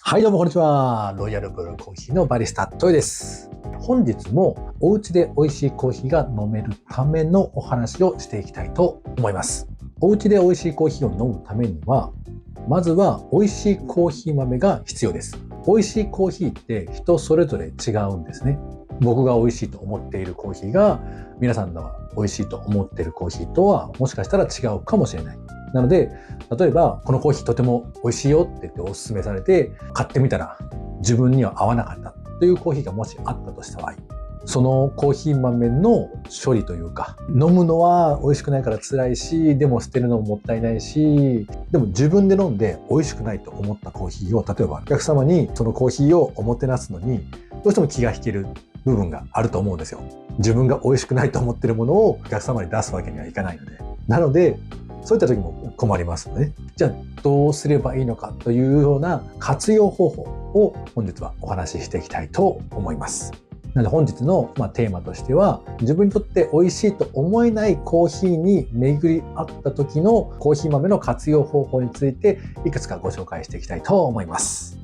はい、どうもこんにちは。ロイヤルブルーコーヒーのバリスタ、トヨです。本日もお家で美味しいコーヒーが飲めるためのお話をしていきたいと思います。お家で美味しいコーヒーを飲むためには、まずは美味しいコーヒー豆が必要です。美味しいコーヒーって人それぞれ違うんですね。僕が美味しいと思っているコーヒーが皆さんが美味しいと思っているコーヒーとはもしかしたら違うかもしれない。なので、例えばこのコーヒーとても美味しいよって言ってお勧めされて買ってみたら自分には合わなかったというコーヒーがもしあったとした場合、そのコーヒー豆の処理というか、飲むのは美味しくないから辛いし、でも捨てるのももったいないし、でも自分で飲んで美味しくないと思ったコーヒーを、例えばお客様にそのコーヒーをおもてなすのにどうしても気が引ける部分があると思うんですよ。自分が美味しくないと思っているものをお客様に出すわけにはいかないので。なので、そういった時も困りますので、じゃあどうすればいいのかというような活用方法を本日はお話ししていきたいと思います。なので本日のテーマとしては、自分にとって美味しいと思えないコーヒーに巡り合った時のコーヒー豆の活用方法についていくつかご紹介していきたいと思います。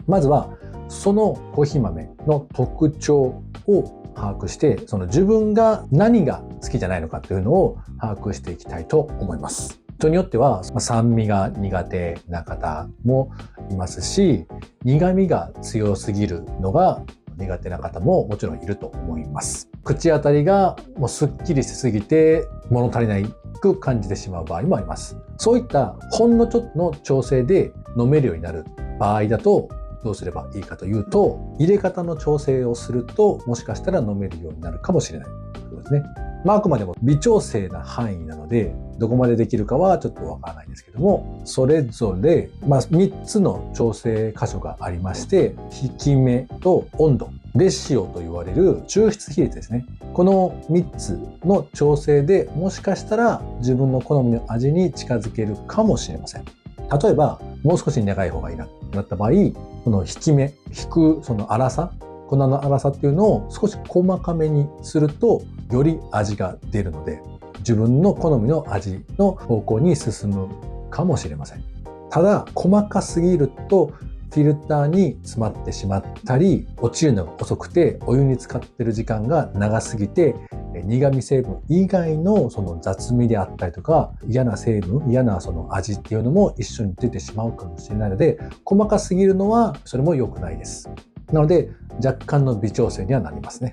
まずはそのコーヒー豆の特徴を把握して、その自分が何が好きじゃないのかというのを把握していきたいと思います。人によっては酸味が苦手な方もいますし、苦味が強すぎるのが苦手な方ももちろんいると思います。口当たりがもうすっきりしすぎて物足りないく感じてしまう場合もあります。そういったほんのちょっとの調整で飲めるようになる場合だと、どうすればいいかというと、入れ方の調整をするともしかしたら飲めるようになるかもしれないということですね。あくまでも微調整な範囲なので、どこまでできるかはちょっとわからないんですけども、それぞれ、3つの調整箇所がありまして、引き目と温度、レシオと言われる抽出比率ですね。この3つの調整でもしかしたら自分の好みの味に近づけるかもしれません。例えば、もう少し長い方がいいなとなった場合、この引き目、引くその粗さ、粉の粗さっていうのを少し細かめにすると、より味が出るので、自分の好みの味の方向に進むかもしれません。ただ、細かすぎると、フィルターに詰まってしまったり、落ちるのが遅くて、お湯に浸かってる時間が長すぎて、苦味成分以外のその雑味であったりとか、嫌な成分、嫌なその味っていうのも一緒に出てしまうかもしれないので、細かすぎるのはそれも良くないです。なので、若干の微調整にはなりますね。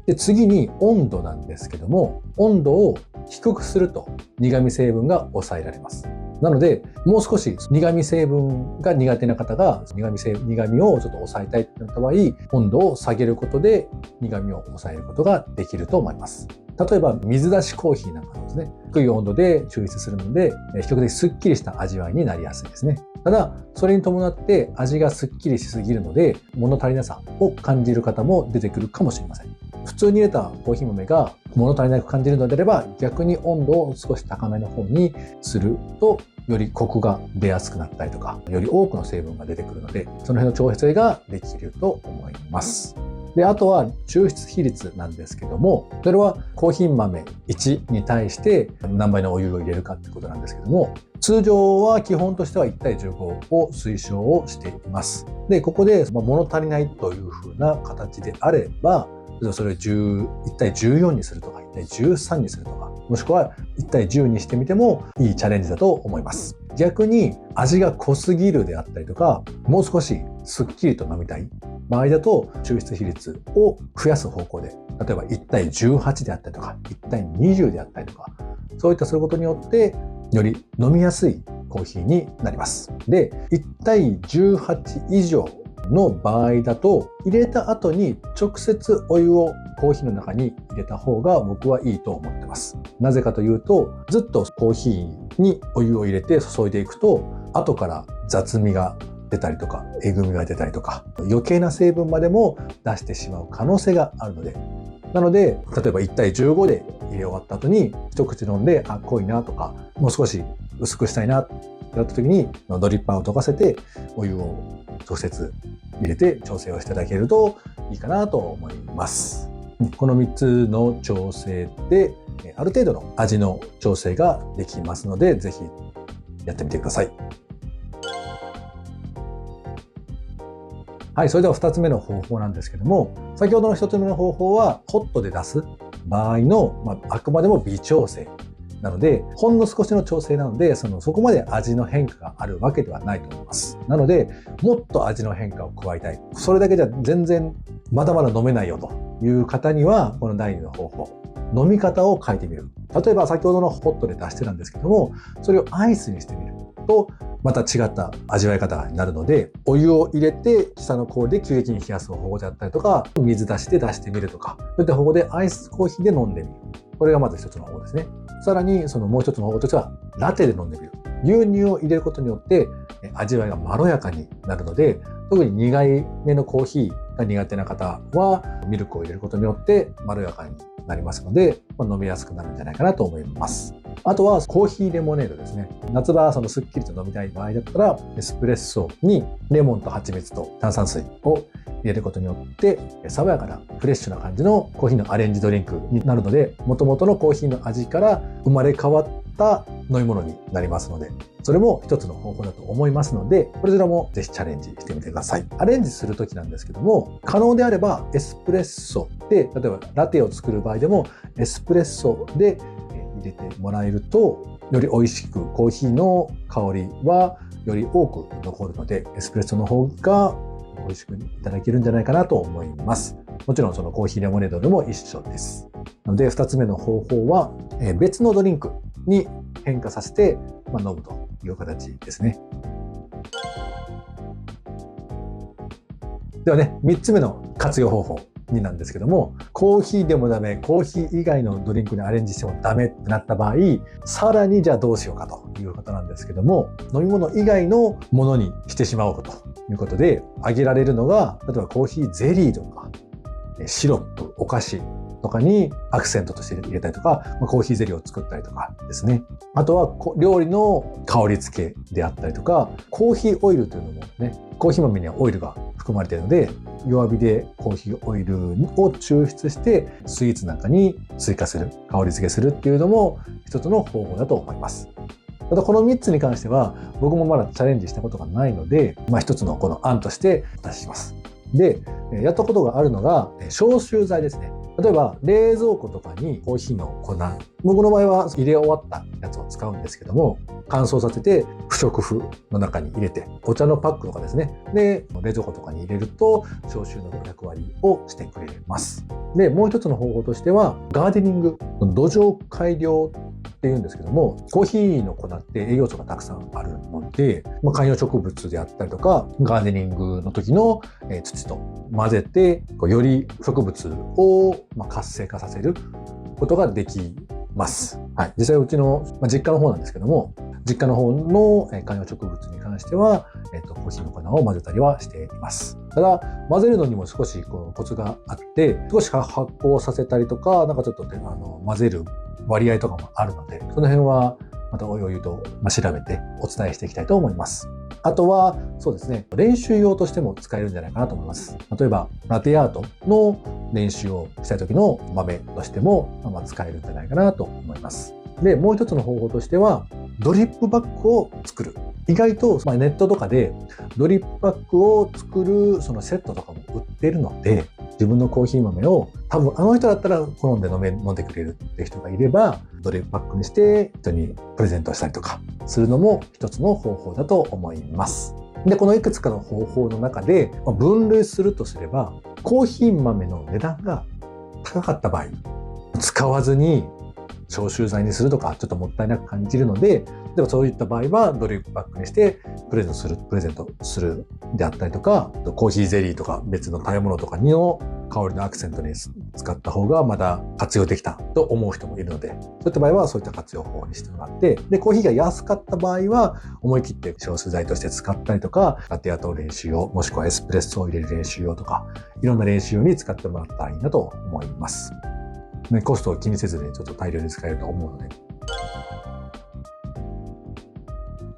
で、次に温度なんですけども、温度を低くすると苦味成分が抑えられます。なので、もう少し苦味成分が苦手な方が苦味をちょっと抑えたいとなった場合、温度を下げることで苦味を抑えることができると思います。例えば水出しコーヒーなんかですね、低い温度で抽出するので、比較的スッキリした味わいになりやすいですね。ただ、それに伴って味がスッキリしすぎるので、物足りなさを感じる方も出てくるかもしれません。普通に入れたコーヒー豆が物足りなく感じるのであれば、逆に温度を少し高めの方にすると、よりコクが出やすくなったりとか、より多くの成分が出てくるので、その辺の調整ができると思います。で、あとは抽出比率なんですけども、それはコーヒー豆1に対して何倍のお湯を入れるかってことなんですけども、通常は基本としては1対15を推奨をしています。で、ここで物足りないという風な形であれば、それを1対14にするとか、1対13にするとか、もしくは1対10にしてみてもいいチャレンジだと思います。逆に味が濃すぎるであったりとか、もう少しスッキリと飲みたい場合だと、抽出比率を増やす方向で、例えば1対18であったりとか、1対20であったりとか、そういったすることによって、より飲みやすいコーヒーになります。で、1対18以上の場合だと、入れた後に直接お湯をコーヒーの中に入れた方が僕はいいと思ってます。なぜかというと、ずっとコーヒーにお湯を入れて注いでいくと、後から雑味が出たりとか、えぐみが出たりとか、余計な成分までも出してしまう可能性があるので、なので、例えば1対15で入れ終わった後に、一口飲んで、濃いなとか、もう少し薄くしたいなってなった時に、ドリッパーを溶かせて、お湯を直接入れて調整をしていただけるといいかなと思います。この3つの調整で、ある程度の味の調整ができますので、ぜひやってみてください。はい、それでは2つ目の方法なんですけども、先ほどの1つ目の方法はホットで出す場合の、あくまでも微調整なので、ほんの少しの調整なので、そこまで味の変化があるわけではないと思います。なので、もっと味の変化を加えたい。それだけじゃ全然まだまだ飲めないよという方には、この第2の方法、飲み方を変えてみる。例えば先ほどのホットで出してたんですけども、それをアイスにしてみると、また違った味わい方になるので、お湯を入れて下の氷で急激に冷やす方法であったりとか、水出してみるとか、そういった方法でアイスコーヒーで飲んでみる。これがまず一つの方法ですね。さらにもう一つの方法としては、ラテで飲んでみる。牛乳を入れることによって味わいがまろやかになるので、特に苦いめのコーヒーが苦手な方はミルクを入れることによってまろやかになりますので、飲みやすくなるんじゃないかなと思います。あとはコーヒーレモネードですね。夏場すっきりと飲みたい場合だったら、エスプレッソにレモンと蜂蜜と炭酸水を入れることによって爽やかなフレッシュな感じのコーヒーのアレンジドリンクになるので、元々のコーヒーの味から生まれ変わった飲み物になりますので、それも一つの方法だと思いますので、こちらもぜひチャレンジしてみてください。アレンジするときなんですけども、可能であればエスプレッソで、例えばラテを作る場合でもエスプレッソで入れてもらえると、より美味しくコーヒーの香りはより多く残るので、エスプレッソの方が美味しくいただけるんじゃないかなと思います。もちろんコーヒーレモネードでも一緒です。なので2つ目の方法は別のドリンクに変化させて飲むという形ですね。ではね、3つ目の活用方法になんですけども、コーヒーでもダメ、コーヒー以外のドリンクにアレンジしてもダメってなった場合、さらにじゃあどうしようかということなんですけども、飲み物以外のものにしてしまおうということで、挙げられるのが、例えばコーヒーゼリーとかシロップ、お菓子とかにアクセントとして入れたりとか、コーヒーゼリーを作ったりとかですね。あとは料理の香り付けであったりとか、コーヒーオイルというのもね、コーヒー豆にはオイルが含まれているので、弱火でコーヒーオイルを抽出してスイーツなんかに追加する、香り付けするっていうのも一つの方法だと思います。ただこの3つに関しては僕もまだチャレンジしたことがないので、一つのこの案としてお出しします。で、やったことがあるのが消臭剤ですね。例えば冷蔵庫とかにコーヒーの粉、僕の場合は入れ終わったやつを使うんですけども、乾燥させて不織布の中に入れて、お茶のパックとかですね、で冷蔵庫とかに入れると消臭の役割をしてくれます。でもう一つの方法としてはガーデニング、土壌改良っていうんですけども、コーヒーの粉って栄養素がたくさんあるので、観葉植物であったりとかガーデニングの時の土と混ぜてより植物を活性化させることができます。はい、実際うちの実家の方なんですけども、実家の方の観葉植物に関してはコーヒーの粉を混ぜたりはしています。ただ混ぜるのにも少しコツがあって、少し発酵させたりとか、ちょっと混ぜる割合とかもあるので、その辺はまたおいおいと調べてお伝えしていきたいと思います。あとはそうですね、練習用としても使えるんじゃないかなと思います。例えばラテアートの練習をしたい時の豆としても使えるんじゃないかなと思います。で、もう一つの方法としてはドリップバッグを作る。意外とネットとかでドリップバッグを作るそのセットとかも売っているので、自分のコーヒー豆を多分あの人だったら好んで飲んでくれるって人がいれば、ドリップバッグにして人にプレゼントしたりとかするのも一つの方法だと思います。で、このいくつかの方法の中で分類するとすれば、コーヒー豆の値段が高かった場合、使わずに消臭剤にするとかちょっともったいなく感じるので、でもそういった場合はドリップバッグにしてプレゼントするであったりとか、コーヒーゼリーとか別の食べ物とかの香りのアクセントに使った方がまだ活用できたと思う人もいるので、そういった場合はそういった活用法にしてもらって、でコーヒーが安かった場合は思い切って消臭剤として使ったりとか、ラテアート練習用、もしくはエスプレッソを入れる練習用とか、いろんな練習用に使ってもらったらいいなと思います。コストを気にせずにちょっと大量に使えると思うので。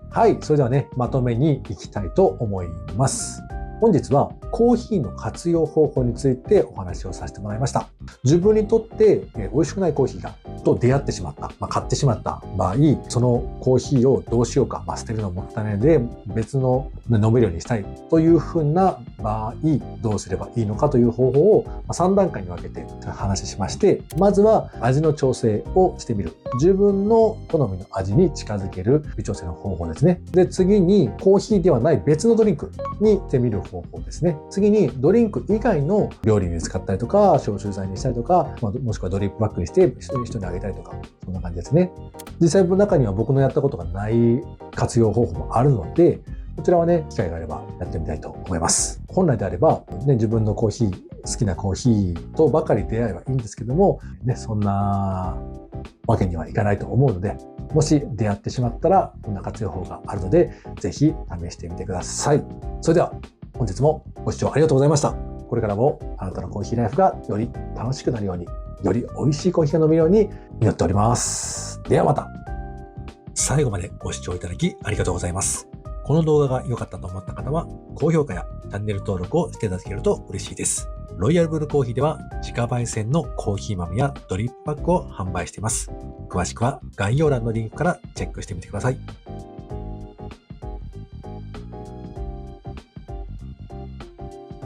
はい、それではね、まとめに行きたいと思います。本日はコーヒーの活用方法についてお話をさせてもらいました。自分にとって美味しくないコーヒーがと出会ってしまった、買ってしまった場合、そのコーヒーをどうしようか、捨てるのもったいないので別の飲めるようにしたいというふうな場合、どうすればいいのかという方法を3段階に分けて話しまして、まずは味の調整をしてみる。自分の好みの味に近づける微調整の方法ですね。で、次にコーヒーではない別のドリンクにしてみる方法ですね。次にドリンク以外の料理に使ったりとか、消臭剤にしたりとか、もしくはドリップバッグにして人にあげたりとか、そんな感じですね。実際の中には僕のやったことがない活用方法もあるので、こちらはね、機会があればやってみたいと思います。本来であれば、自分のコーヒー、好きなコーヒーとばかり出会えばいいんですけども、そんなわけにはいかないと思うので、もし出会ってしまったら、こんな活用法があるので、ぜひ試してみてください。それでは、本日もご視聴ありがとうございました。これからもあなたのコーヒーライフがより楽しくなるように、より美味しいコーヒーが飲めるように祈っております。ではまた。最後までご視聴いただきありがとうございます。この動画が良かったと思った方は、高評価やチャンネル登録をしていただけると嬉しいです。ロイヤルブルーコーヒーでは自家焙煎のコーヒー豆やドリップパックを販売しています。詳しくは概要欄のリンクからチェックしてみてください。